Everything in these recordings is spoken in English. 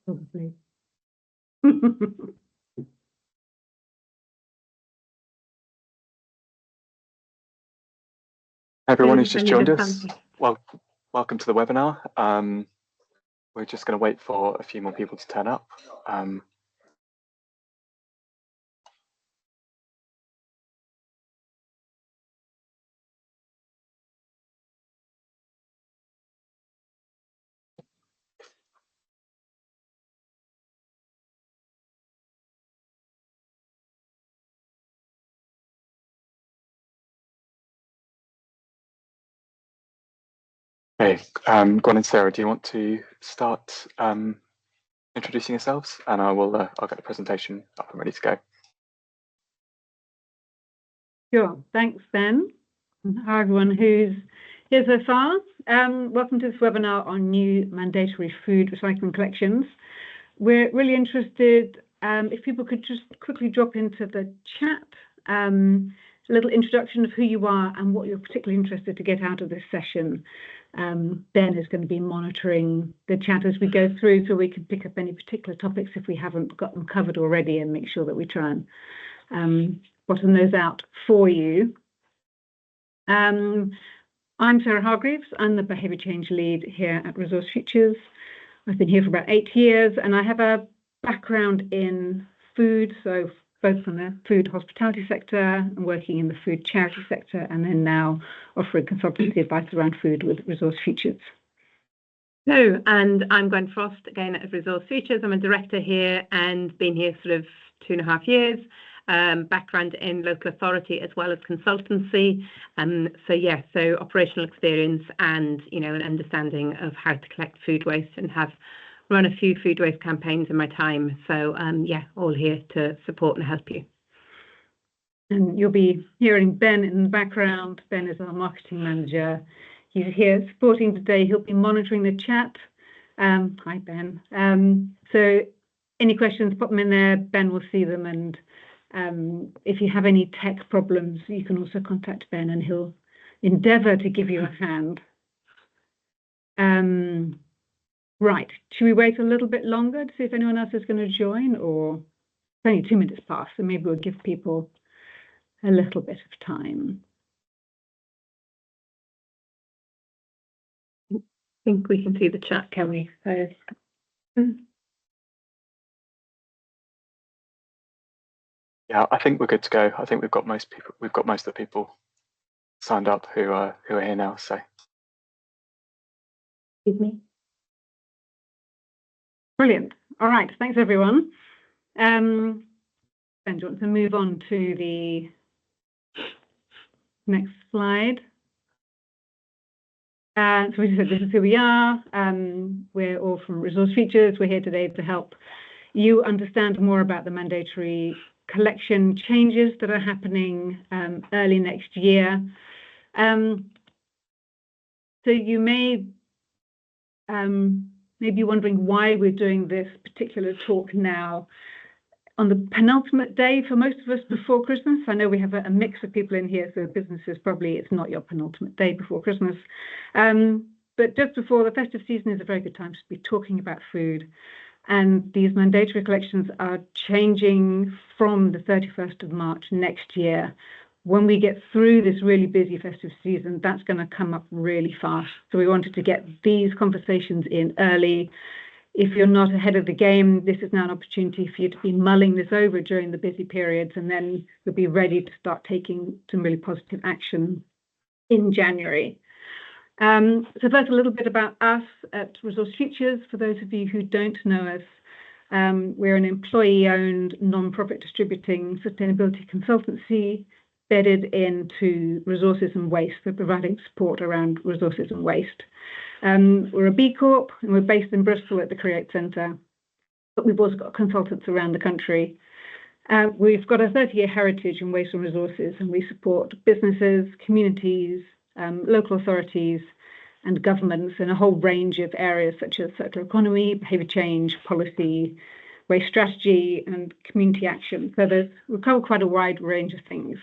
Probably. Everyone who's just joined us, well, welcome to the webinar. We're just going to wait for a few more people to turn up. Okay, Gwen and Sarah, do you want to start introducing yourselves, and I'll get the presentation up and ready to go. Sure, thanks, Ben. Hi, everyone who's here so far. Welcome to this webinar on new mandatory food recycling collections. We're really interested, if people could just quickly drop into the chat, a little introduction of who you are and what you're particularly interested to get out of this session. Ben is going to be monitoring the chat as we go through, so we can pick up any particular topics if we haven't got them covered already, and make sure that we try and bottom those out for you. I'm Sarah Hargreaves. I'm the Behaviour Change Lead here at Resource Futures. I've been here for about 8 years, and I have a background in food, so both from the food hospitality sector and working in the food charity sector, and then now offering consultancy advice around food with Resource Futures. Hello, and I'm Gwen Frost, again at Resource Futures. I'm a director here and been here sort of 2.5 years. Background in local authority as well as consultancy. So operational experience and, you know, an understanding of how to collect food waste, and have run a few food waste campaigns in my time. So all here to support and help you. And you'll be hearing Ben in the background. Ben is our marketing manager. He's here supporting today. He'll be monitoring the chat. Hi, Ben. So any questions, put them in there. Ben will see them, and if you have any tech problems, you can also contact Ben and he'll endeavour to give you a hand. Right, should we wait a little bit longer to see if anyone else is going to join, or it's only 2 minutes past, so maybe we'll give people a little bit of time. I think we can see the chat, can we? So, Yeah, I think we're good to go. I think we've got most people. We've got most of the people signed up who are here now. So, excuse me. Brilliant. All right, thanks everyone. Ben, do you want to move on to the next slide? So as I said, this is who we are. We're all from Resource Futures. We're here today to help you understand more about the mandatory collection changes that are happening early next year. So you may be wondering why we're doing this particular talk now on the penultimate day for most of us before Christmas. I know we have a mix of people in here, so businesses probably it's not your penultimate day before Christmas. But just before the festive season is a very good time to be talking about food. And these mandatory collections are changing from the 31st of March next year. When we get through this really busy festive season, that's going to come up really fast. So we wanted to get these conversations in early. If you're not ahead of the game, this is now an opportunity for you to be mulling this over during the busy periods, and then you'll be ready to start taking some really positive action in January. So first, a little bit about us at Resource Futures. For those of you who don't know us, we're an employee-owned, non-profit distributing sustainability consultancy bedded into resources and waste. We're providing support around resources and waste. We're a B Corp, and we're based in Bristol at the Create Centre, but we've also got consultants around the country. We've got a 30-year heritage in waste and resources, and we support businesses, communities, local authorities and governments in a whole range of areas such as circular economy, behaviour change, policy, waste strategy and community action. So we cover quite a wide range of things.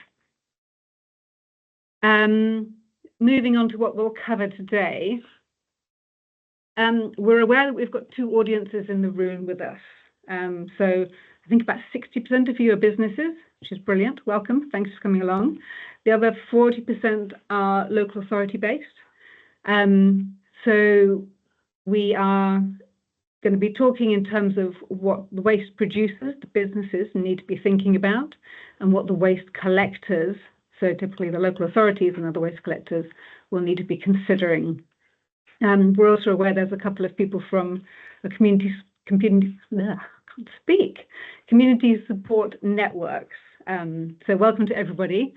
Moving on to what we'll cover today. We're aware that we've got two audiences in the room with us. So I think about 60% of you are businesses, which is brilliant. Welcome. Thanks for coming along. The other 40% are local authority based. So we are going to be talking in terms of what the waste producers, the businesses, need to be thinking about, and what the waste collectors, so typically the local authorities and other waste collectors, will need to be considering. We're also aware there's a couple of people from a community support networks. So welcome to everybody.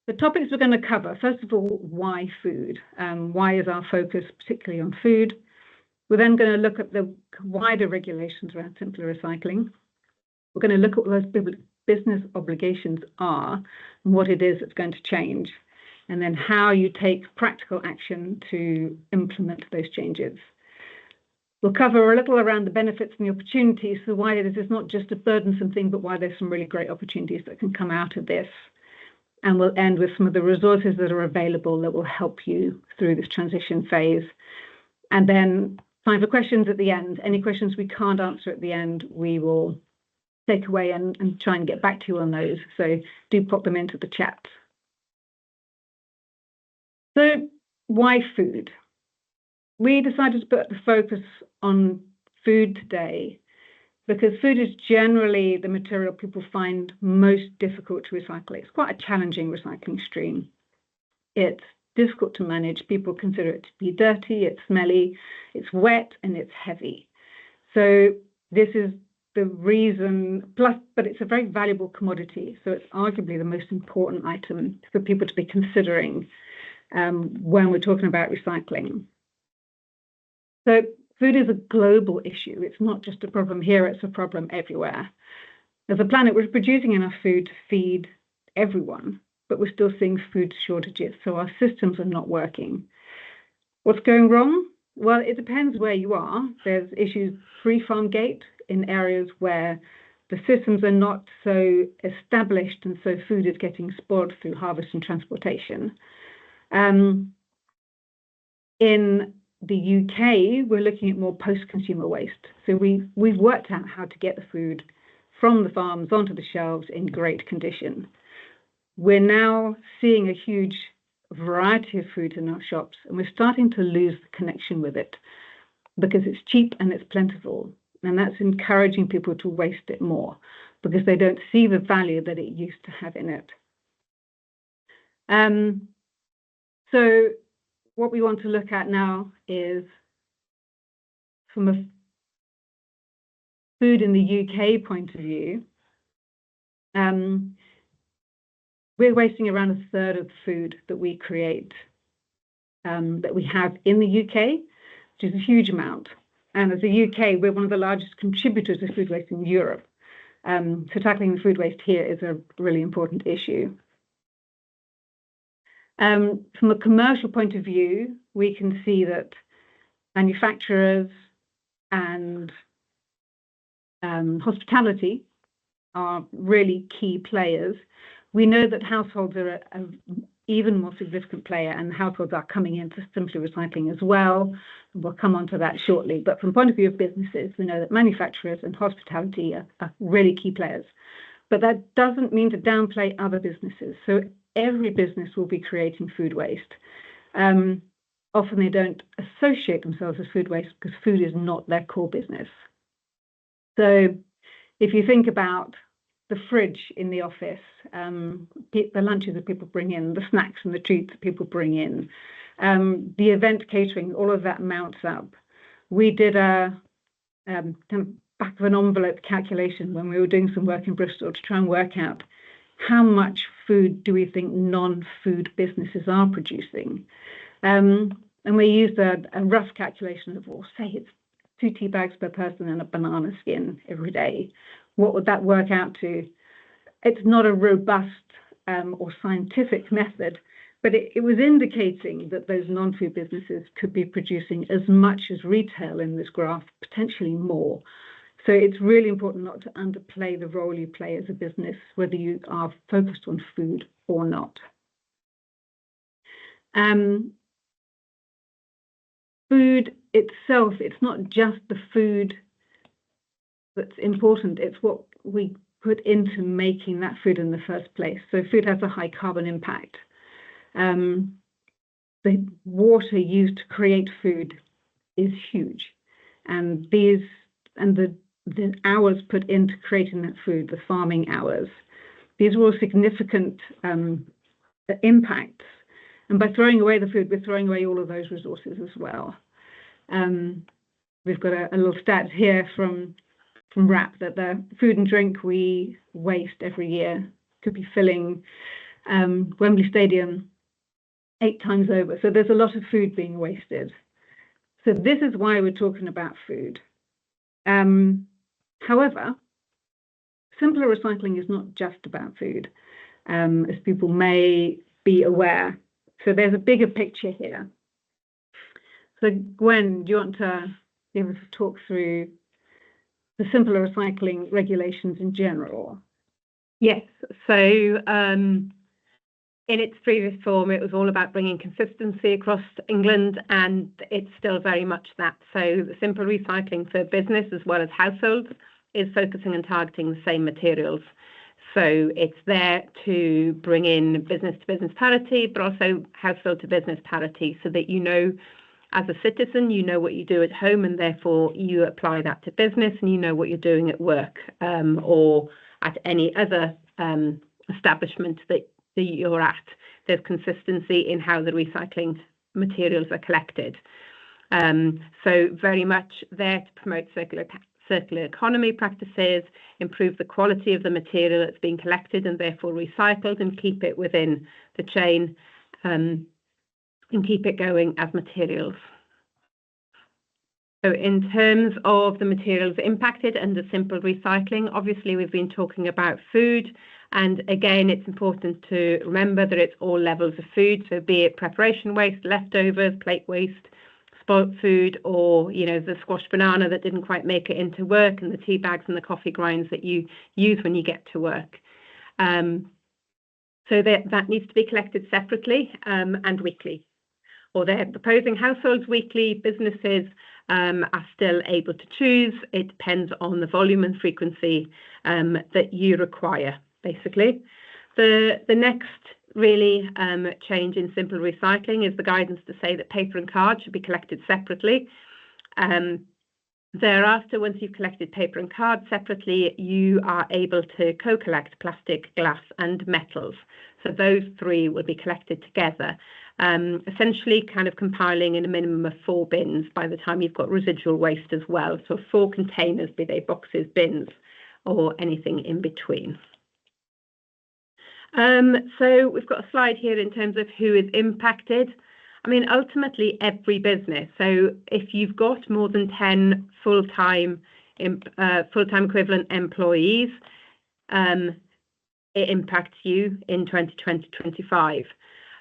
The topics we're going to cover, first of all, why food? Why is our focus particularly on food? We're then going to look at the wider regulations around simpler recycling. We're going to look at what those business obligations are and what it is that's going to change, and then how you take practical action to implement those changes. We'll cover a little around the benefits and the opportunities, so why this is not just a burdensome thing, but why there's some really great opportunities that can come out of this. And we'll end with some of the resources that are available that will help you through this transition phase. And then time for questions at the end. Any questions we can't answer at the end, we will take away and try and get back to you on those. So do pop them into the chat. So why food? We decided to put the focus on food today because food is generally the material people find most difficult to recycle. It's quite a challenging recycling stream. It's difficult to manage. People consider it to be dirty, it's smelly, it's wet, and it's heavy. So this is the reason, but it's a very valuable commodity. So it's arguably the most important item for people to be considering when we're talking about recycling. So food is a global issue. It's not just a problem here, it's a problem everywhere. As a planet, we're producing enough food to feed everyone, but we're still seeing food shortages, so our systems are not working. What's going wrong? Well, it depends where you are. There's issues pre-farm gate in areas where the systems are not so established, and so food is getting spoiled through harvest and transportation. In the UK, we're looking at more post-consumer waste. So we've worked out how to get the food from the farms onto the shelves in great condition. We're now seeing a huge variety of food in our shops, and we're starting to lose the connection with it because it's cheap and it's plentiful. And that's encouraging people to waste it more because they don't see the value that it used to have in it. So what we want to look at now is from a food in the UK point of view, we're wasting around a third of the food that we create, that we have in the UK, which is a huge amount. And as a UK, we're one of the largest contributors of food waste in Europe. So tackling the food waste here is a really important issue. From a commercial point of view, we can see that manufacturers and hospitality are really key players. We know that households are an even more significant player, and households are coming into simply recycling as well. We'll come on to that shortly. But from the point of view of businesses, we know that manufacturers and hospitality are really key players. But that doesn't mean to downplay other businesses. So every business will be creating food waste. Often they don't associate themselves with food waste because food is not their core business. So if you think about the fridge in the office, the lunches that people bring in, the snacks and the treats that people bring in, the event catering, all of that mounts up. We did a kind of back of an envelope calculation when we were doing some work in Bristol to try and work out how much food do we think non-food businesses are producing. And we used a rough calculation of, well, say it's 2 tea bags per person and a banana skin every day. What would that work out to? It's not a robust or scientific method, but it was indicating that those non-food businesses could be producing as much as retail in this graph, potentially more. So it's really important not to underplay the role you play as a business, whether you are focused on food or not. Food itself, it's not just the food that's important, it's what we put into making that food in the first place. So food has a high carbon impact. The water used to create food is huge, and the hours put into creating that food, the farming hours, these are all significant impacts. And by throwing away the food, we're throwing away all of those resources as well. We've got a little stat here from WRAP that the food and drink we waste every year could be filling Wembley Stadium 8 times over. So there's a lot of food being wasted. So this is why we're talking about food. However, simpler recycling is not just about food, as people may be aware. So there's a bigger picture here. So Gwen, do you want to be able to talk through the simpler recycling regulations in general? Yes. So in its previous form, it was all about bringing consistency across England, and it's still very much that. So the simple recycling for business as well as households is focusing and targeting the same materials. So it's there to bring in business-to-business parity, but also household-to-business parity, so that you know, as a citizen, you know what you do at home, and therefore you apply that to business, and you know what you're doing at work or at any other establishment that you're at. There's consistency in how the recycling materials are collected. So very much there to promote circular economy practices, improve the quality of the material that's being collected and therefore recycled, and keep it within the chain and keep it going as materials. So in terms of the materials impacted under simple recycling, obviously we've been talking about food. And again, it's important to remember that it's all levels of food. So be it preparation waste, leftovers, plate waste, spoilt food, or, you know, the squashed banana that didn't quite make it into work, and the tea bags and the coffee grinds that you use when you get to work. So that needs to be collected separately and weekly. Or they're proposing households weekly, businesses are still able to choose. It depends on the volume and frequency that you require, basically. The next really change in simple recycling is the guidance to say that paper and card should be collected separately. Thereafter, once you've collected paper and card separately, you are able to co-collect plastic, glass and metals. So those 3 will be collected together, essentially kind of compiling in a minimum of 4 bins by the time you've got residual waste as well. So 4 containers, be they boxes, bins, or anything in between. So we've got a slide here in terms of who is impacted. I mean, ultimately every business. So if you've got more than 10 full-time equivalent employees, it impacts you in 2020-25.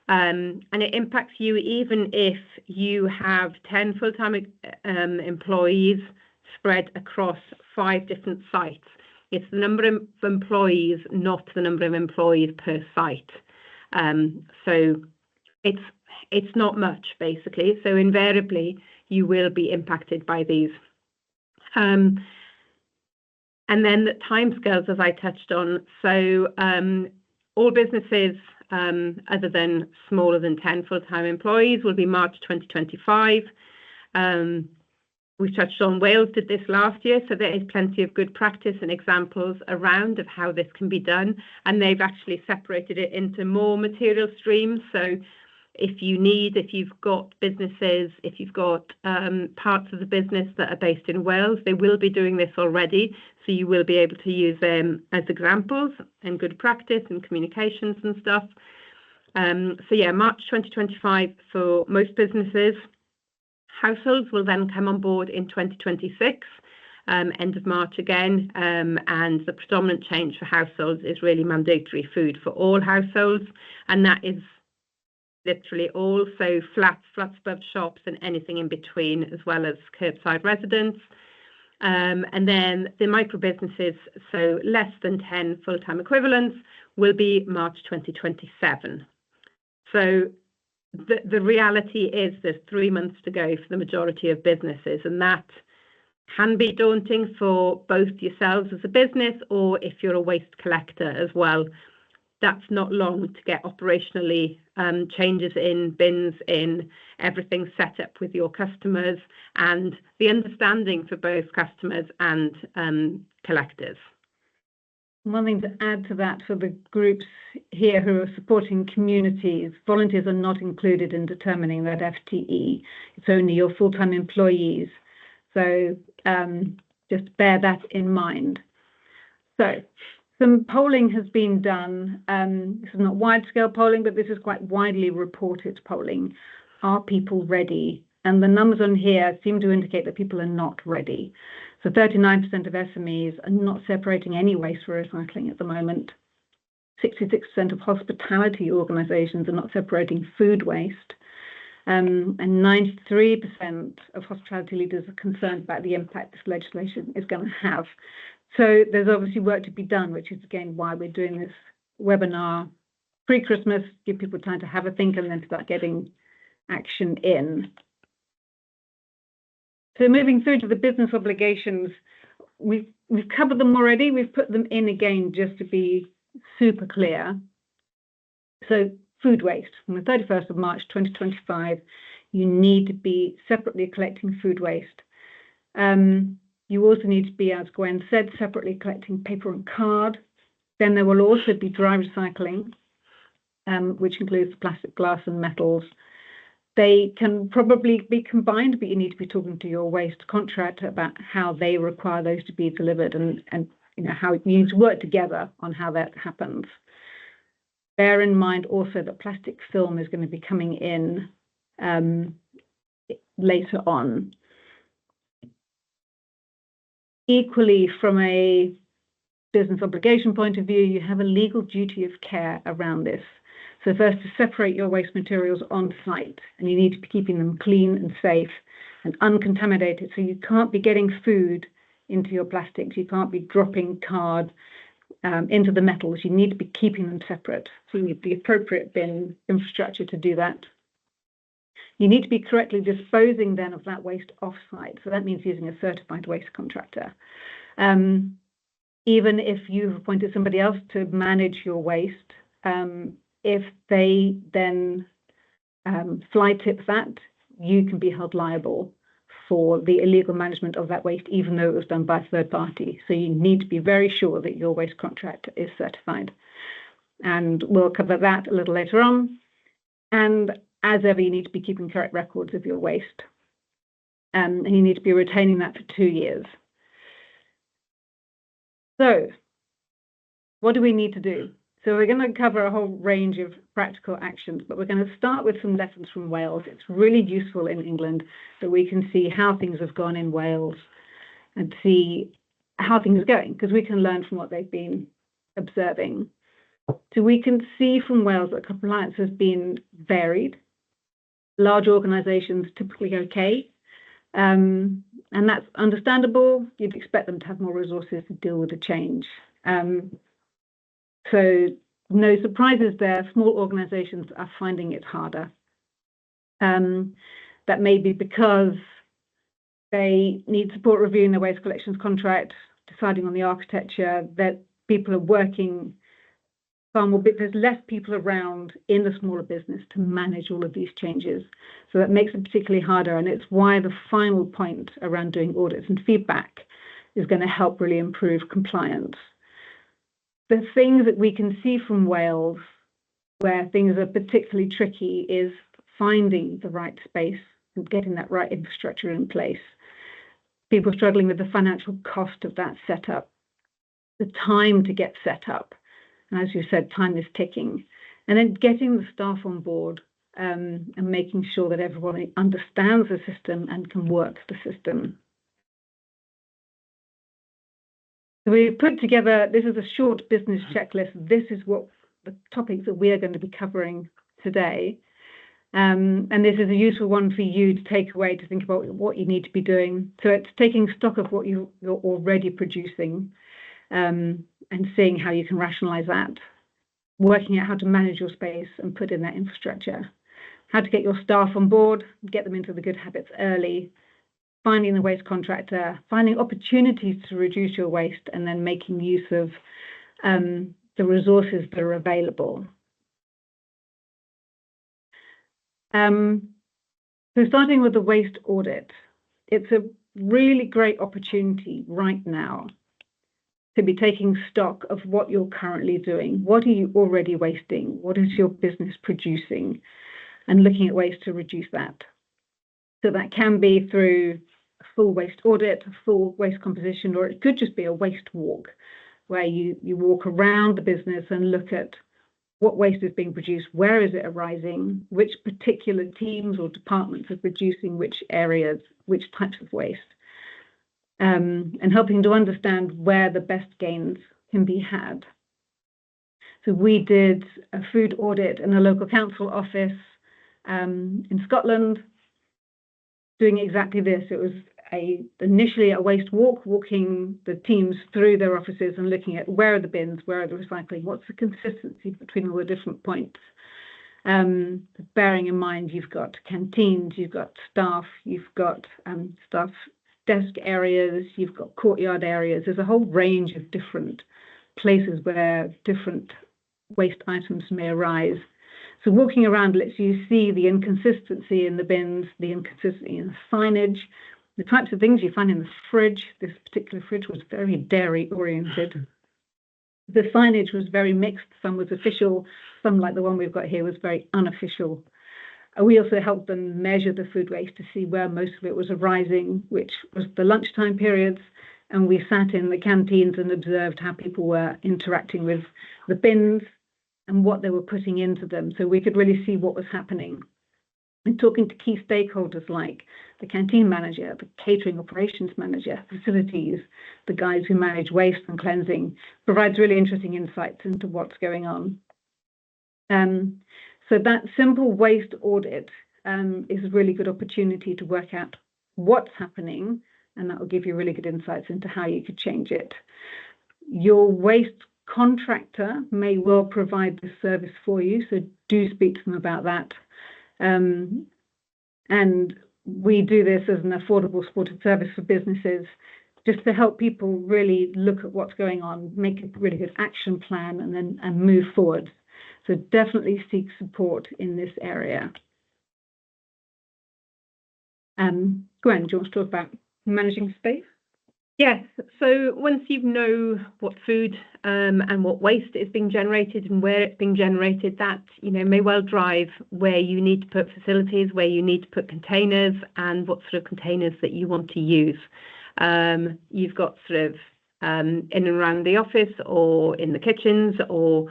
And it impacts you even if you have 10 full-time employees spread across 5 different sites. It's the number of employees, not the number of employees per site. So it's not much, basically. So invariably, you will be impacted by these. And then the timescales, as I touched on. So all businesses other than smaller than 10 full-time employees will be March 2025. We've touched on Wales did this last year, so there is plenty of good practice and examples around of how this can be done, and they've actually separated it into more material streams. So if you've got businesses, if you've got parts of the business that are based in Wales, they will be doing this already, so you will be able to use them as examples and good practice and communications and stuff. So yeah, March 2025 for most businesses. Households will then come on board in 2026, end of March again, and the predominant change for households is really mandatory food for all households, and that is literally all, so flats above shops and anything in between, as well as curbside residents. And then the micro businesses, so less than 10 full-time equivalents, will be March 2027. So the reality is there's 3 months to go for the majority of businesses, and that can be daunting for both yourselves as a business, or if you're a waste collector as well. That's not long to get operationally changes in, bins in, everything set up with your customers, and the understanding for both customers and collectors. One thing to add to that for the groups here who are supporting communities, volunteers are not included in determining that FTE. It's only your full-time employees. So just bear that in mind. So some polling has been done. This is not wide-scale polling, but this is quite widely reported polling. Are people ready? And the numbers on here seem to indicate that people are not ready. So 39% of SMEs are not separating any waste for recycling at the moment. 66% of hospitality organisations are not separating food waste. And 93% of hospitality leaders are concerned about the impact this legislation is going to have. So there's obviously work to be done, which is, again, why we're doing this webinar pre-Christmas, give people time to have a think and then start getting action in. So moving through to the business obligations, we've covered them already. We've put them in again just to be super clear. So food waste, from the 31st of March 2025, you need to be separately collecting food waste. You also need to be, as Gwen said, separately collecting paper and card. Then there will also be dry recycling, which includes plastic, glass and metals. They can probably be combined, but you need to be talking to your waste contractor about how they require those to be delivered and how you need to work together on how that happens. Bear in mind also that plastic film is going to be coming in later on. Equally, from a business obligation point of view, you have a legal duty of care around this. So first, to separate your waste materials on site, and you need to be keeping them clean and safe and uncontaminated. So you can't be getting food into your plastics. You can't be dropping card into the metals. You need to be keeping them separate. So you need the appropriate bin infrastructure to do that. You need to be correctly disposing then of that waste off-site. So that means using a certified waste contractor. Even if you've appointed somebody else to manage your waste, if they then fly tip that, you can be held liable for the illegal management of that waste, even though it was done by a third party. So you need to be very sure that your waste contractor is certified. And we'll cover that a little later on. And as ever, you need to be keeping correct records of your waste. And you need to be retaining that for 2 years. So what do we need to do? So we're going to cover a whole range of practical actions, but we're going to start with some lessons from Wales. It's really useful in England that we can see how things have gone in Wales and see how things are going, because we can learn from what they've been observing. So we can see from Wales that compliance has been varied. Large organisations typically okay, and that's understandable. You'd expect them to have more resources to deal with the change. So no surprises there. Small organisations are finding it harder. That may be because they need support reviewing their waste collections contract, deciding on the architecture, that people are working far more, but there's less people around in the smaller business to manage all of these changes. So that makes it particularly harder, and it's why the final point around doing audits and feedback is going to help really improve compliance. The things that we can see from Wales where things are particularly tricky is finding the right space and getting that right infrastructure in place. People struggling with the financial cost of that setup, the time to get set up. And as you said, time is ticking. And then getting the staff on board and making sure that everyone understands the system and can work the system. So we've put together, this is a short business checklist. This is what the topics that we are going to be covering today. And this is a useful one for you to take away to think about what you need to be doing. So it's taking stock of what you're already producing and seeing how you can rationalize that, working out how to manage your space and put in that infrastructure, how to get your staff on board, get them into the good habits early, finding the waste contractor, finding opportunities to reduce your waste, and then making use of the resources that are available. So starting with the waste audit, it's a really great opportunity right now to be taking stock of what you're currently doing. What are you already wasting? What is your business producing? And looking at ways to reduce that. So that can be through a full waste audit, a full waste composition, or it could just be a waste walk, where you walk around the business and look at what waste is being produced, where is it arising, which particular teams or departments are producing which areas, which types of waste, and helping to understand where the best gains can be had. So we did a food audit in a local council office in Scotland, doing exactly this. It was initially a waste walk, walking the teams through their offices and looking at where are the bins, where are the recycling, what's the consistency between all the different points. Bearing in mind, you've got canteens, you've got staff, you've got staff desk areas, you've got courtyard areas. There's a whole range of different places where different waste items may arise. So walking around lets you see the inconsistency in the bins, the inconsistency in the signage, the types of things you find in the fridge. This particular fridge was very dairy oriented. The signage was very mixed. Some was official, some like the one we've got here was very unofficial. We also helped them measure the food waste to see where most of it was arising, which was the lunchtime periods. And we sat in the canteens and observed how people were interacting with the bins and what they were putting into them. So we could really see what was happening. And talking to key stakeholders like the canteen manager, the catering operations manager, facilities, the guys who manage waste and cleansing, provides really interesting insights into what's going on. So that simple waste audit is a really good opportunity to work out what's happening, and that will give you really good insights into how you could change it. Your waste contractor may well provide this service for you, so do speak to them about that. And we do this as an affordable supported service for businesses, just to help people really look at what's going on, make a really good action plan, and move forward. So definitely seek support in this area. Gwen, do you want to talk about managing space? Yes, so once you know what food and what waste is being generated and where it's being generated, that may well drive where you need to put facilities, where you need to put containers, and what sort of containers that you want to use. You've got sort of in and around the office or in the kitchens or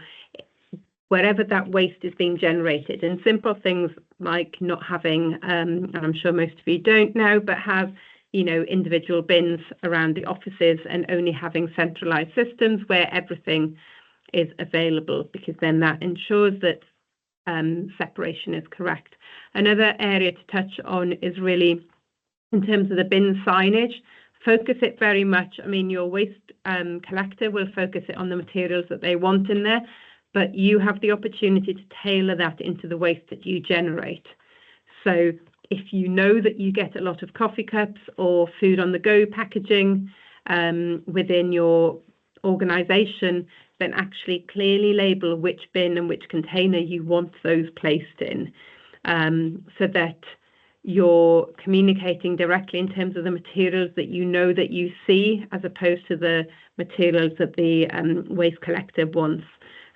wherever that waste is being generated, and simple things like not having, and I'm sure most of you don't know, but have individual bins around the offices and only having centralized systems where everything is available, because then that ensures that separation is correct. Another area to touch on is really in terms of the bin signage. Focus it very much. I mean, your waste collector will focus it on the materials that they want in there, but you have the opportunity to tailor that into the waste that you generate. So if you know that you get a lot of coffee cups or food on the go packaging within your organization, then actually clearly label which bin and which container you want those placed in, so that you're communicating directly in terms of the materials that you know that you see, as opposed to the materials that the waste collector wants.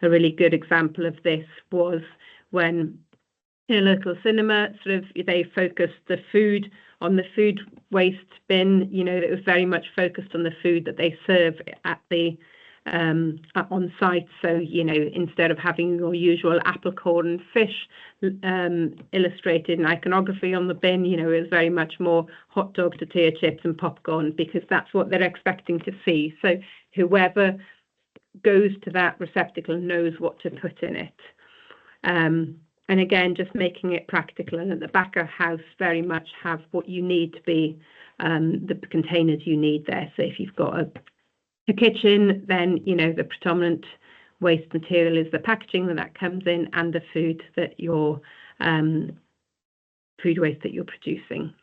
A really good example of this was when in a local cinema, they focused the food on the food waste bin. It was very much focused on the food that they serve at the on site. So instead of having your usual apple, corn, and fish illustrated in iconography on the bin, it was very much more hot dog, tortilla chips, and popcorn, because that's what they're expecting to see. So whoever goes to that receptacle knows what to put in it. And again, just making it practical, and at the back of house very much have what you need to be the containers you need there. So if you've got a kitchen, then the predominant waste material is the packaging that comes in and the food that you're food waste that you're producing.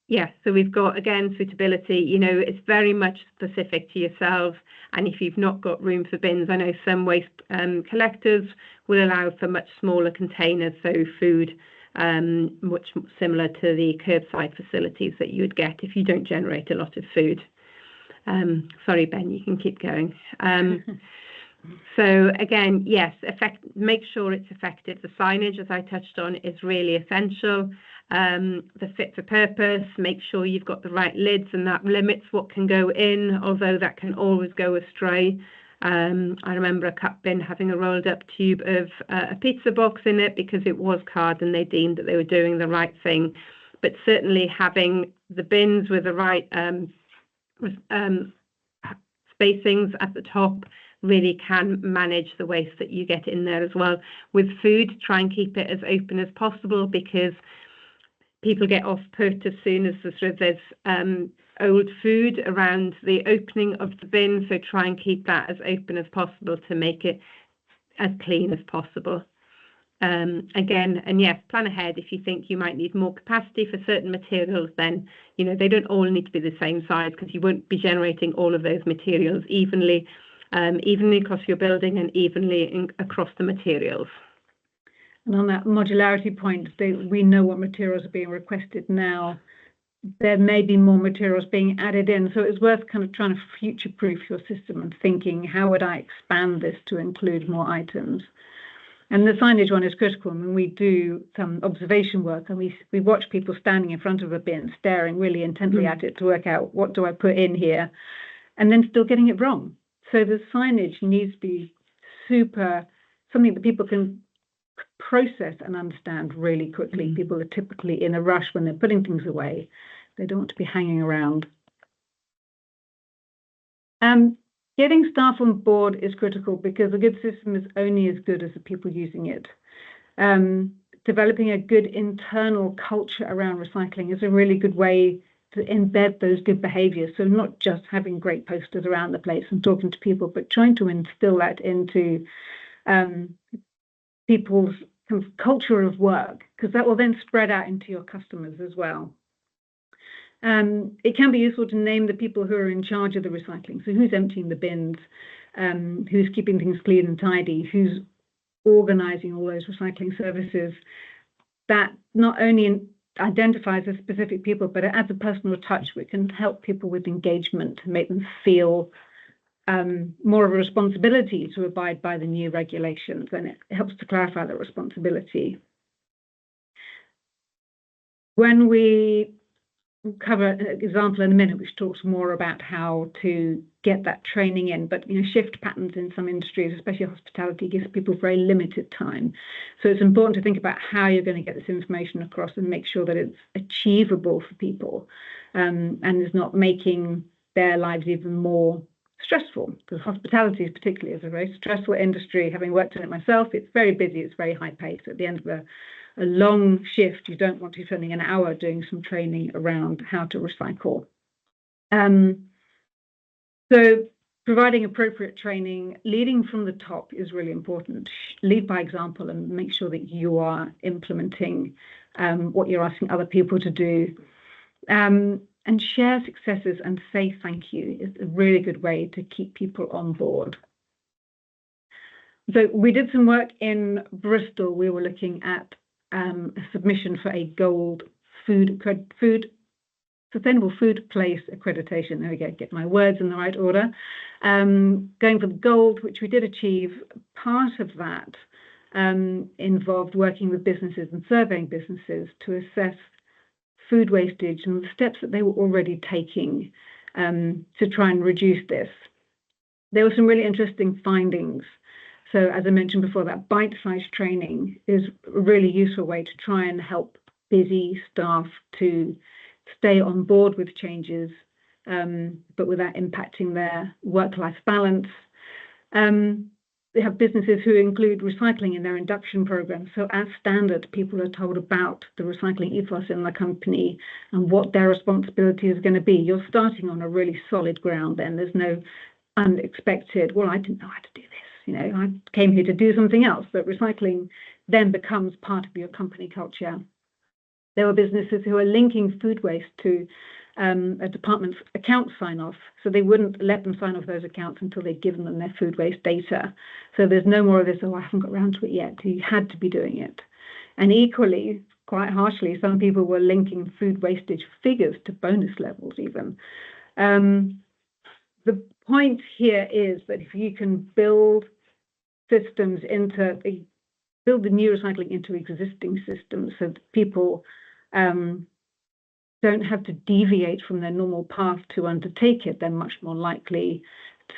Yeah, so we've got, again, suitability. You know, it's very much specific to yourselves. And if you've not got room for bins, I know some waste collectors will allow for much smaller containers, so food, much similar to the curbside facilities that you would get if you don't generate a lot of food. Sorry, Ben, you can keep going. So again, yes, make sure it's effective. The signage, as I touched on, is really essential. The fit for purpose, make sure you've got the right lids, and that limits what can go in, although that can always go astray. I remember a cup bin having a rolled up tube of a pizza box in it because it was card and they deemed that they were doing the right thing. But certainly having the bins with the right spacings at the top really can manage the waste that you get in there as well. With food, try and keep it as open as possible, because people get off-put as soon as there's old food around the opening of the bin, so try and keep that as open as possible to make it as clean as possible. Again, and yes, plan ahead. If you think you might need more capacity for certain materials, then, you know, they don't all need to be the same size, because you won't be generating all of those materials evenly across your building and evenly across the materials. And on that modularity point, we know what materials are being requested now. There may be more materials being added in, so it's worth kind of trying to future-proof your system and thinking, how would I expand this to include more items? And the signage one is critical. I mean, we do some observation work, and we watch people standing in front of a bin, staring really intently at it to work out, what do I put in here, and then still getting it wrong. So the signage needs to be something that people can process and understand really quickly. People are typically in a rush when they're putting things away. They don't want to be hanging around. Getting staff on board is critical, because a good system is only as good as the people using it. Developing a good internal culture around recycling is a really good way to embed those good behaviours. So not just having great posters around the place and talking to people, but trying to instill that into people's kind of culture of work, because that will then spread out into your customers as well. It can be useful to name the people who are in charge of the recycling. So who's emptying the bins, who's keeping things clean and tidy, who's organising all those recycling services. That not only identifies the specific people, but it adds a personal touch, which can help people with engagement and make them feel more of a responsibility to abide by the new regulations, and it helps to clarify the responsibility. When we cover an example in a minute, which talks more about how to get that training in, but you know, shift patterns in some industries, especially hospitality, gives people very limited time. So it's important to think about how you're going to get this information across and make sure that it's achievable for people, and is not making their lives even more stressful, because hospitality particularly is a very stressful industry. Having worked in it myself, it's very busy, it's very high paced. At the end of a long shift, you don't want to be spending an hour doing some training around how to recycle. So providing appropriate training, leading from the top is really important. Lead by example and make sure that you are implementing what you're asking other people to do. And share successes and say thank you is a really good way to keep people on board. So we did some work in Bristol. We were looking at a submission for a gold sustainable food place accreditation. There we go, get my words in the right order. Going for the gold, which we did achieve. Part of that involved working with businesses and surveying businesses to assess food wastage and the steps that they were already taking to try and reduce this. There were some really interesting findings. So as I mentioned before, that bite-sized training is a really useful way to try and help busy staff to stay on board with changes, but without impacting their work-life balance. They have businesses who include recycling in their induction programs. So as standard, people are told about the recycling ethos in the company and what their responsibility is going to be. You're starting on a really solid ground then. There's no unexpected, well, I didn't know how to do this. You know, I came here to do something else, but recycling then becomes part of your company culture. There were businesses who were linking food waste to a department's account sign-off, so they wouldn't let them sign off those accounts until they'd given them their food waste data. So there's no more of this, oh, I haven't got around to it yet. You had to be doing it. And equally, quite harshly, some people were linking food wastage figures to bonus levels even. The point here is that if you can build systems build the new recycling into existing systems so that people don't have to deviate from their normal path to undertake it, they're much more likely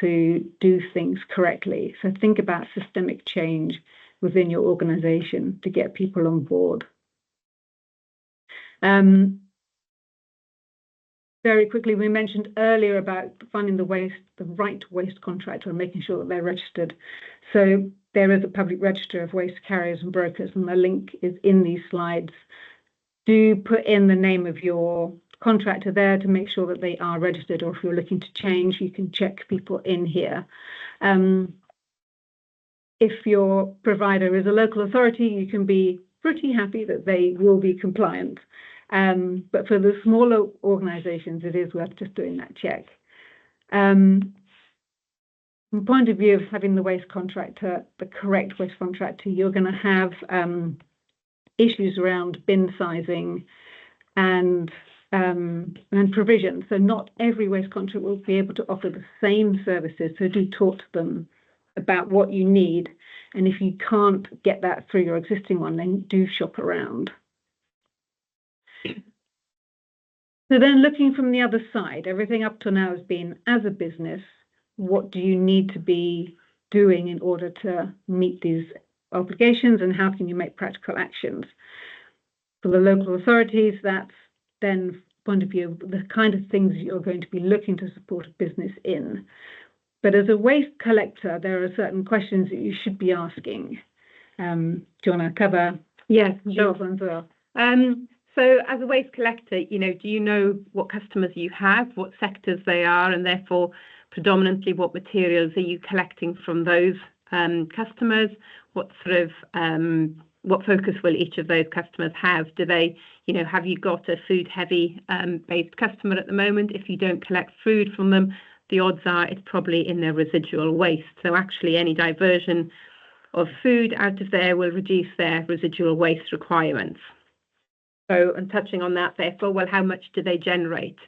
to do things correctly. So think about systemic change within your organization to get people on board. Very quickly, we mentioned earlier about finding the right waste contractor and making sure that they're registered. So there is a public register of waste carriers and brokers, and the link is in these slides. Do put in the name of your contractor there to make sure that they are registered, or if you're looking to change, you can check people in here. If your provider is a local authority, you can be pretty happy that they will be compliant. But for the smaller organizations, it is worth just doing that check. From the point of view of having the waste contractor, the correct waste contractor, you're going to have issues around bin sizing and provision. So not every waste contractor will be able to offer the same services. So do talk to them about what you need. And if you can't get that through your existing one, then do shop around. So then looking from the other side, everything up to now has been, as a business, what do you need to be doing in order to meet these obligations, and how can you make practical actions? For the local authorities, that's then point of view of the kind of things you're going to be looking to support a business in. But as a waste collector, there are certain questions that you should be asking. Do you want to cover? Yes, sure. Those ones as well? So as a waste collector, do you know what customers you have, what sectors they are, and therefore predominantly what materials are you collecting from those customers? What sort of what focus will each of those customers have? Do they, have you got a food heavy based customer at the moment? If you don't collect food from them, the odds are it's probably in their residual waste. So actually any diversion of food out of there will reduce their residual waste requirements. So, and touching on that, therefore, well, how much do they generate?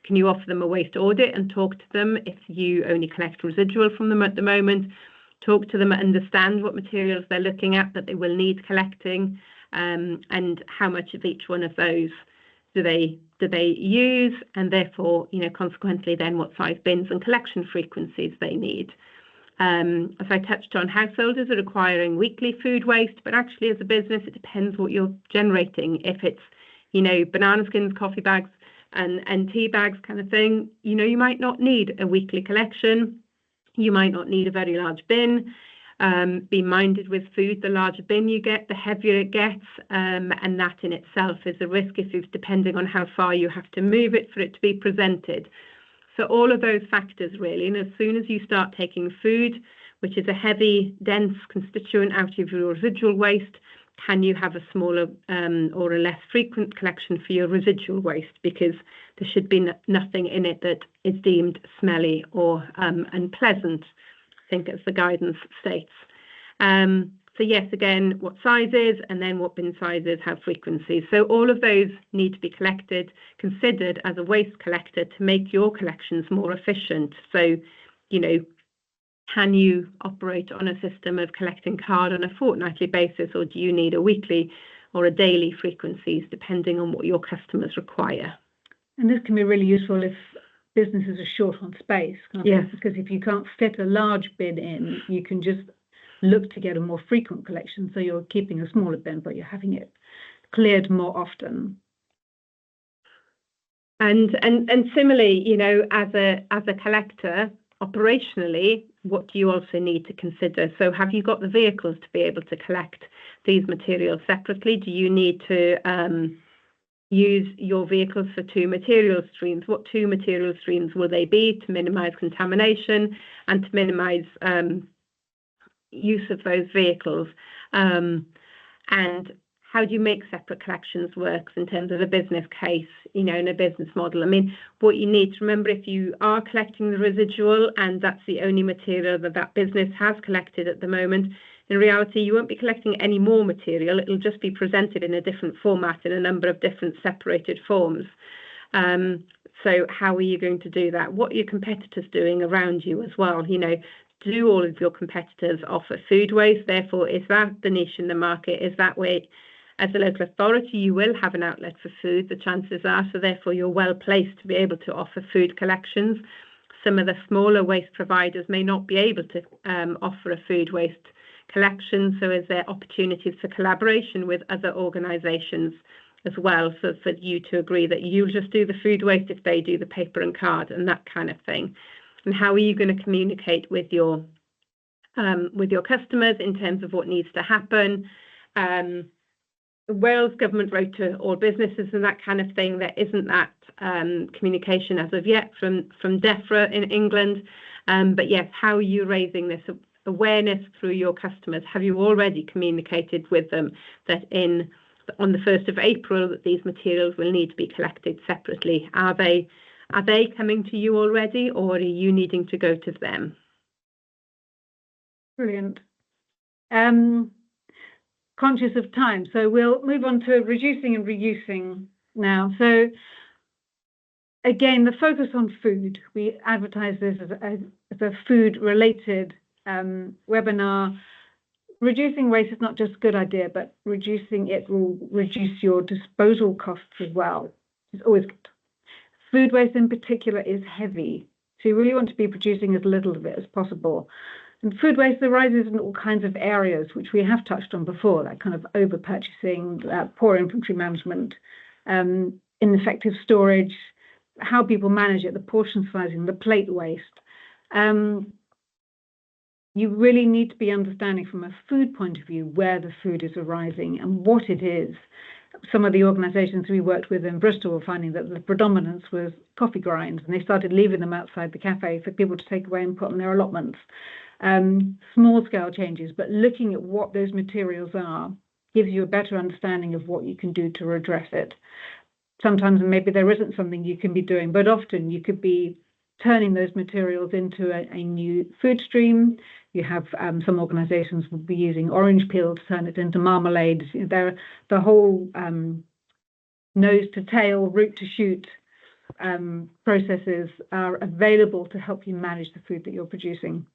Can you offer them a waste audit and talk to them if you only collect residual from them at the moment? Talk to them, understand what materials they're looking at that they will need collecting, and how much of each one of those do they use, and therefore, consequently, then what size bins and collection frequencies they need. As I touched on, householders are requiring weekly food waste, but actually as a business, it depends what you're generating. If it's, banana skins, coffee bags and tea bags kind of thing, you might not need a weekly collection. You might not need a very large bin. Be minded with food, the larger bin you get, the heavier it gets, and that in itself is a risk if it's depending on how far you have to move it for it to be presented. So all of those factors really, and as soon as you start taking food, which is a heavy, dense constituent out of your residual waste, can you have a smaller or a less frequent collection for your residual waste? Because there should be nothing in it that is deemed smelly or unpleasant, I think as the guidance states. So yes, again, what sizes, and then what bin sizes, how frequencies. So all of those need to be considered as a waste collector to make your collections more efficient. So, can you operate on a system of collecting card on a fortnightly basis, or do you need a weekly or a daily frequencies, depending on what your customers require? And this can be really useful if businesses are short on space. Yes. Because if you can't fit a large bin in, you can just look to get a more frequent collection. So you're keeping a smaller bin, but you're having it cleared more often. And similarly, as a collector, operationally, what do you also need to consider? So have you got the vehicles to be able to collect these materials separately? Do you need to use your vehicles for two material streams? What two material streams will they be to minimize contamination and to minimize use of those vehicles, and how do you make separate collections work in terms of a business case, and a business model? I mean, what you need to remember, if you are collecting the residual and that's the only material that business has collected at the moment, in reality, you won't be collecting any more material. It'll just be presented in a different format in a number of different separated forms. So how are you going to do that? What are your competitors doing around you as well? Do all of your competitors offer food waste? Therefore, is that the niche in the market? Is that where, as a local authority, you will have an outlet for food? The chances are, so therefore you're well placed to be able to offer food collections. Some of the smaller waste providers may not be able to offer a food waste collection. So is there opportunities for collaboration with other organisations as well, so for you to agree that you'll just do the food waste if they do the paper and card and that kind of thing? And how are you going to communicate with your customers in terms of what needs to happen? Wales government wrote to all businesses and that kind of thing. There isn't that communication as of yet from DEFRA in England. But yes, how are you raising this awareness through your customers? Have you already communicated with them that on the 1st of April that these materials will need to be collected separately? Are they coming to you already, or are you needing to go to them? Brilliant. Conscious of time, so we'll move on to reducing and reusing now. So again, the focus on food. We advertise this as a food-related webinar. Reducing waste is not just a good idea, but reducing it will reduce your disposal costs as well. It's always good. Food waste in particular is heavy, so you really want to be producing as little of it as possible. And food waste arises in all kinds of areas, which we have touched on before, that kind of over-purchasing, poor inventory management, ineffective storage, how people manage it, the portion sizing, the plate waste. You really need to be understanding from a food point of view where the food is arising and what it is. Some of the organisations we worked with in Bristol were finding that the predominance was coffee grinds, and they started leaving them outside the cafe for people to take away and put on their allotments. Small scale changes, but looking at what those materials are gives you a better understanding of what you can do to address it. Sometimes maybe there isn't something you can be doing, but often you could be turning those materials into a new food stream. You have some organisations will be using orange peel to turn it into marmalade. The whole nose to tail, root to shoot processes are available to help you manage the food that you're producing.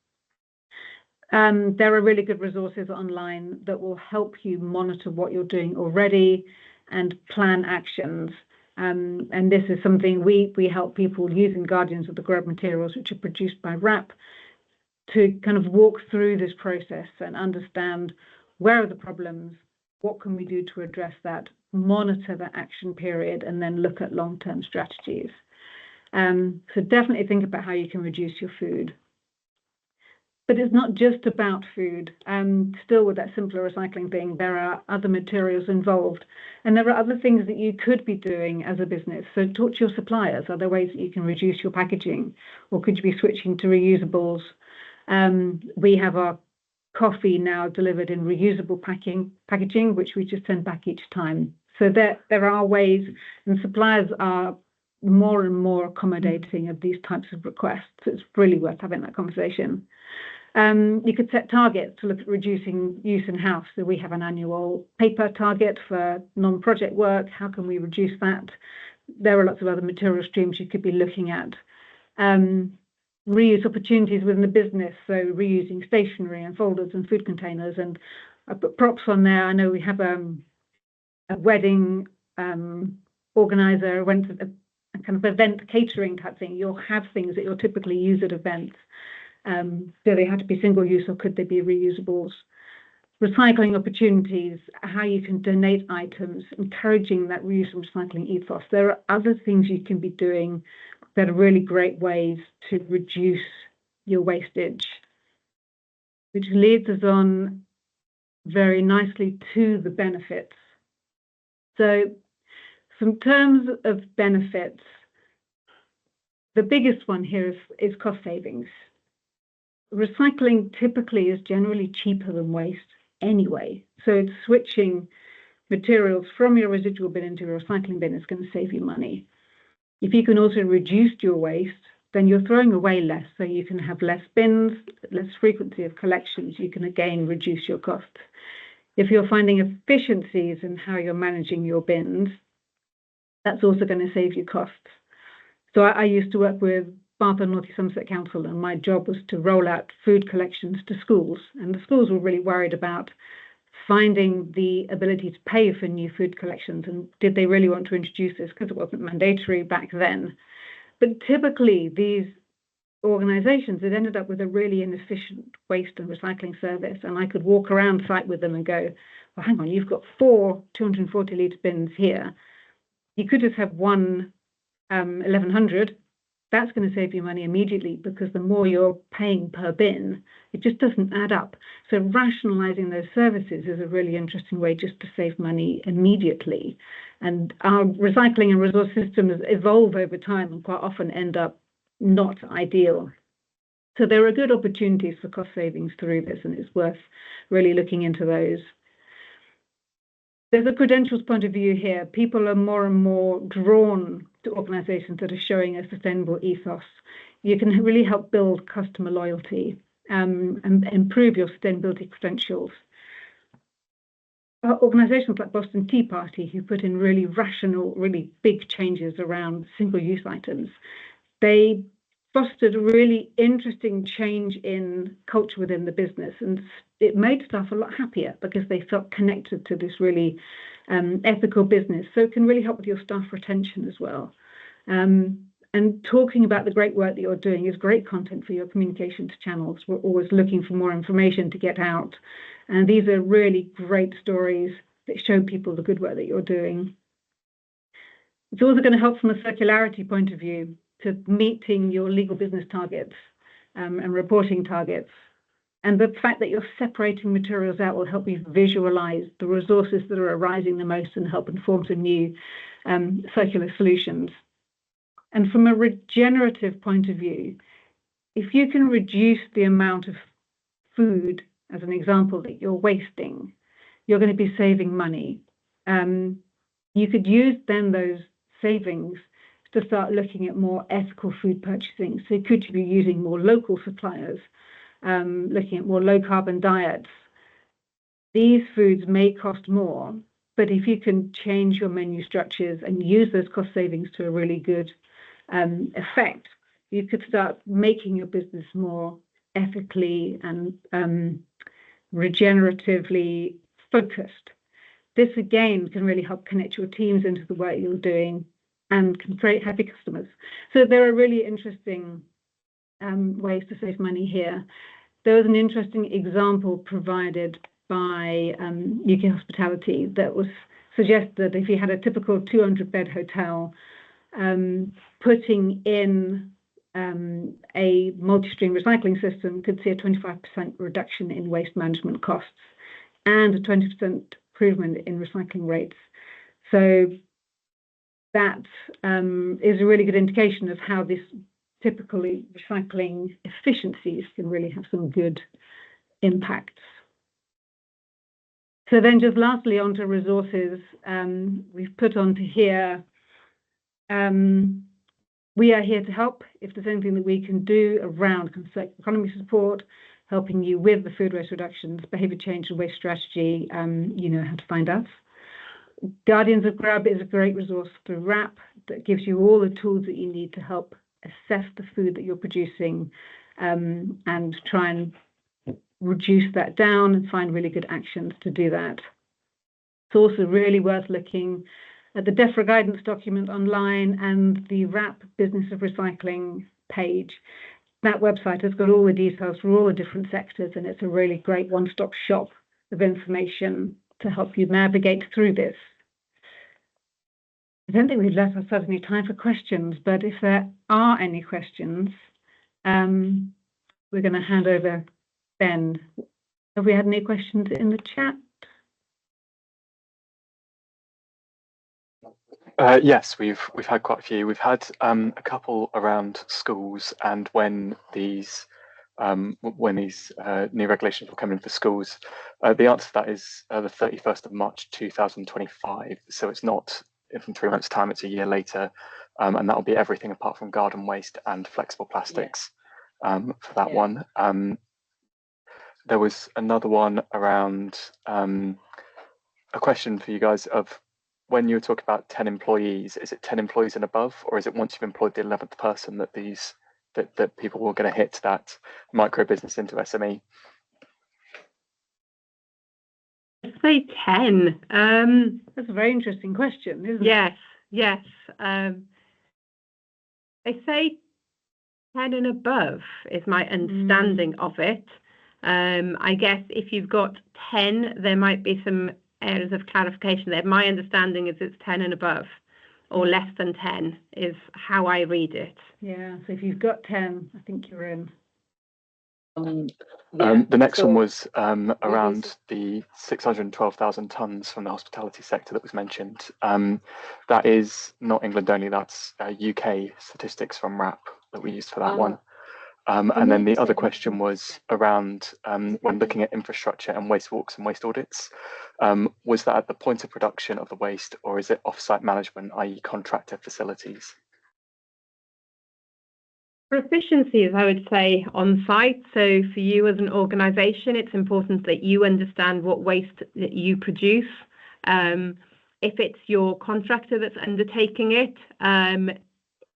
There are really good resources online that will help you monitor what you're doing already and plan actions. And this is something we help people using Guardians of the Grub materials, which are produced by WRAP, to kind of walk through this process and understand where are the problems, what can we do to address that, monitor the action period, and then look at long-term strategies. So definitely think about how you can reduce your food. But it's not just about food. Still with that simpler recycling thing, there are other materials involved. And there are other things that you could be doing as a business. So talk to your suppliers. Are there ways that you can reduce your packaging? Or could you be switching to reusables? We have our coffee now delivered in reusable packaging, which we just send back each time. So there are ways, and suppliers are more and more accommodating of these types of requests. It's really worth having that conversation. You could set targets to look at reducing use in-house. So we have an annual paper target for non-project work. How can we reduce that? There are lots of other material streams you could be looking at. Reuse opportunities within the business, so reusing stationery and folders and food containers. And I put props on there. I know we have a wedding organizer, a kind of event catering type thing. You'll have things that you'll typically use at events. Do they have to be single use or could they be reusables? Recycling opportunities, how you can donate items, encouraging that reuse and recycling ethos. There are other things you can be doing that are really great ways to reduce your wastage, which leads us on very nicely to the benefits. So in terms of benefits, the biggest one here is cost savings. recycling typically is generally cheaper than waste anyway. So it's switching materials from your residual bin into your recycling bin is going to save you money. If you can also reduce your waste, then you're throwing away less. So you can have less bins, less frequency of collections. You can again reduce your costs. If you're finding efficiencies in how you're managing your bins, that's also going to save you costs. So I used to work with Bath and North East Somerset Council, and my job was to roll out food collections to schools. And the schools were really worried about finding the ability to pay for new food collections, and did they really want to introduce this, because it wasn't mandatory back then. But typically these organizations had ended up with a really inefficient waste and recycling service, and I could walk around site with them and go, well, hang on, you've got 4 240 litre bins here. You could just have one 1100. That's going to save you money immediately, because the more you're paying per bin, it just doesn't add up. So rationalizing those services is a really interesting way just to save money immediately. And our recycling and resource systems evolve over time and quite often end up not ideal. So there are good opportunities for cost savings through this, and it's worth really looking into those. There's a credentials point of view here. People are more and more drawn to organizations that are showing a sustainable ethos. You can really help build customer loyalty and improve your sustainability credentials. Organizations like Boston Tea Party, who put in really rational, really big changes around single-use items, they fostered a really interesting change in culture within the business, and it made staff a lot happier because they felt connected to this really ethical business. So it can really help with your staff retention as well. And talking about the great work that you're doing is great content for your communications channels. We're always looking for more information to get out, and these are really great stories that show people the good work that you're doing. It's also going to help from a circularity point of view, to meeting your legal business targets and reporting targets. And the fact that you're separating materials out will help you visualize the resources that are arising the most and help inform some new circular solutions. And from a regenerative point of view, if you can reduce the amount of food, as an example, that you're wasting, you're going to be saving money. You could use then those savings to start looking at more ethical food purchasing. So could you be using more local suppliers, looking at more low carbon diets? These foods may cost more, but if you can change your menu structures and use those cost savings to a really good effect, you could start making your business more ethically and regeneratively focused. This again can really help connect your teams into the work you're doing and can create happy customers. So there are really interesting ways to save money here. There was an interesting example provided by UK Hospitality that was suggested that if you had a typical 200-bed hotel, putting in a multi-stream recycling system could see a 25% reduction in waste management costs and a 20% improvement in recycling rates. So that is a really good indication of how this typically recycling efficiencies can really have some good impacts. So then just lastly onto resources, we've put onto here, we are here to help. If there's anything that we can do around circular economy support, helping you with the food waste reductions, behaviour change and waste strategy, you know how to find us. Guardians of Grub is a great resource through WRAP that gives you all the tools that you need to help assess the food that you're producing and try and reduce that down and find really good actions to do that. It's also really worth looking at the DEFRA guidance document online and the WRAP Business of Recycling page. That website has got all the details for all the different sectors, and it's a really great one-stop shop of information to help you navigate through this. I don't think we've left ourselves any time for questions, but if there are any questions, we're going to hand over Ben. Have we had any questions in the chat? Yes, we've had quite a few. We've had a couple around schools and when these when these new regulations will come in for schools? The answer to that is the 31st of March 2025. So it's not in 3 months' time, it's a year later. And that will be everything apart from garden waste and flexible plastics for that one. There was another one around a question for you guys of when you were talking about 10 employees, is it 10 employees and above, or is it once you've employed the 11th person that that people were going to hit that micro business into SME? I'd say 10. That's a very interesting question, isn't it? Yes. I say 10 and above is my understanding of it. I guess if you've got 10, there might be some areas of clarification there. My understanding is it's 10 and above, or less than 10 is how I read it. Yeah, so if you've got 10, I think you're in. The next one was around the 612,000 tonnes from the hospitality sector that was mentioned. That is not England only, that's UK statistics from RAP that we used for that one. And then the other question was around when looking at infrastructure and waste walks and waste audits, was that at the point of production of the waste, or is it off-site management, i.e. contractor facilities? For efficiencies, I would say on site. So for you as an organisation, it's important that you understand what waste that you produce. If it's your contractor that's undertaking it,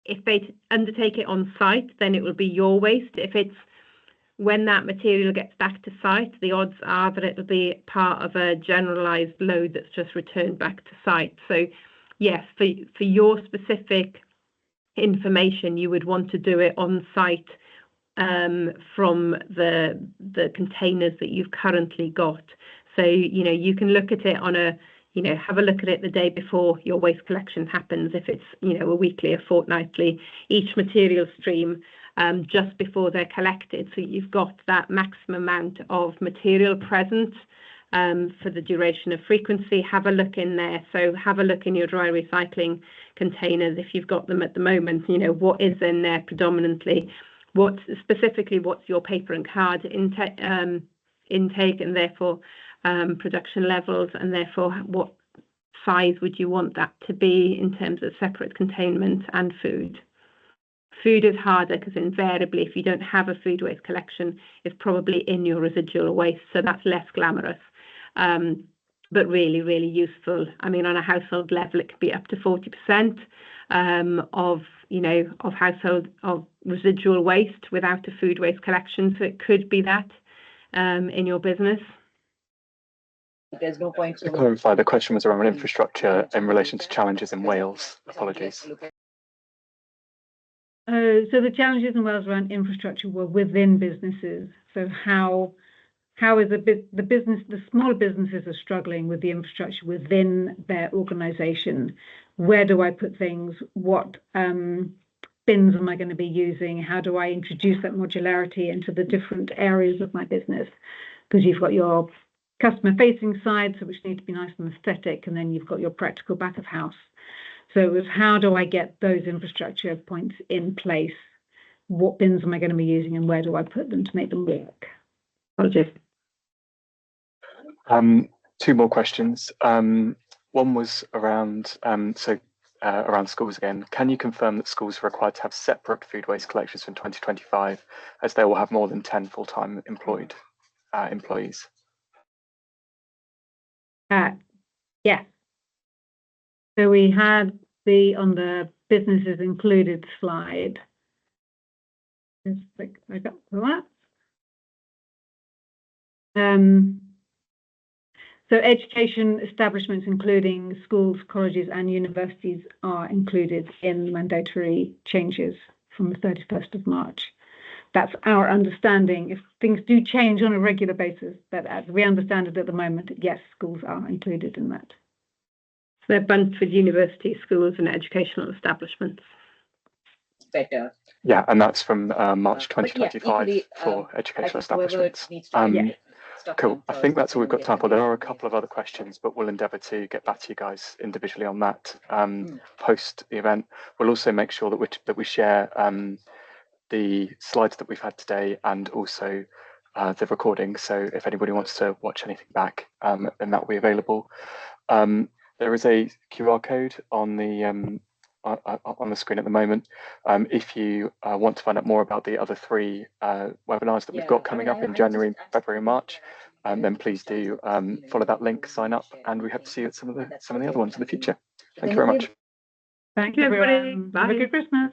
if they undertake it on site, then it will be your waste. If it's when that material gets back to site, the odds are that it will be part of a generalised load that's just returned back to site. So yes, for your specific information, you would want to do it on site from the containers that you've currently got. So, you can look at it on have a look at it the day before your waste collection happens, if it's, a weekly or fortnightly, each material stream just before they're collected. So you've got that maximum amount of material present for the duration of frequency. Have a look in there. So have a look in your dry recycling containers if you've got them at the moment. What is in there predominantly? What's your paper and card intake, and therefore production levels, and therefore what size would you want that to be in terms of separate containment and food. Food is harder because invariably if you don't have a food waste collection, it's probably in your residual waste, so that's less glamorous, but really, really useful. I mean, on a household level, it could be up to 40% of household of residual waste without a food waste collection, so it could be that in your business. There's no point. To clarify, the question was around infrastructure in relation to challenges in Wales. Apologies. So the challenges in Wales around infrastructure were within businesses. So how is the smaller businesses are struggling with the infrastructure within their organisation? Where do I put things? What bins am I going to be using? How do I introduce that modularity into the different areas of my business? Because you've got your customer-facing side, so which need to be nice and aesthetic, and then you've got your practical back of house. So it was how do I get those infrastructure points in place? What bins am I going to be using, and where do I put them to make them work? Apologies. Two more questions. One was around around schools again. Can you confirm that schools are required to have separate food waste collections from 2025, as they will have more than 10 full-time employees? Yes. So we had on the businesses included slide. Just I got to that. So education establishments, including schools, colleges, and universities, are included in mandatory changes from the 31st of March. That's our understanding. If things do change on a regular basis, but as we understand it at the moment, yes, schools are included in that. So they're bunched with universities, schools, and educational establishments. Better. Yeah, and that's from March 2025 for educational establishments. Cool. I think that's all we've got time for. There are a couple of other questions, but we'll endeavour to get back to you guys individually on that post the event. We'll also make sure that we share the slides that we've had today and also the recording. So if anybody wants to watch anything back, then that will be available. There is a QR code on the screen at the moment. If you want to find out more about the other 3 webinars that we've got coming up in January, February, and March, then please do follow that link, sign up, and we hope to see you at some of the other ones in the future. Thank you very much. Thank you, everybody. Have a good Christmas.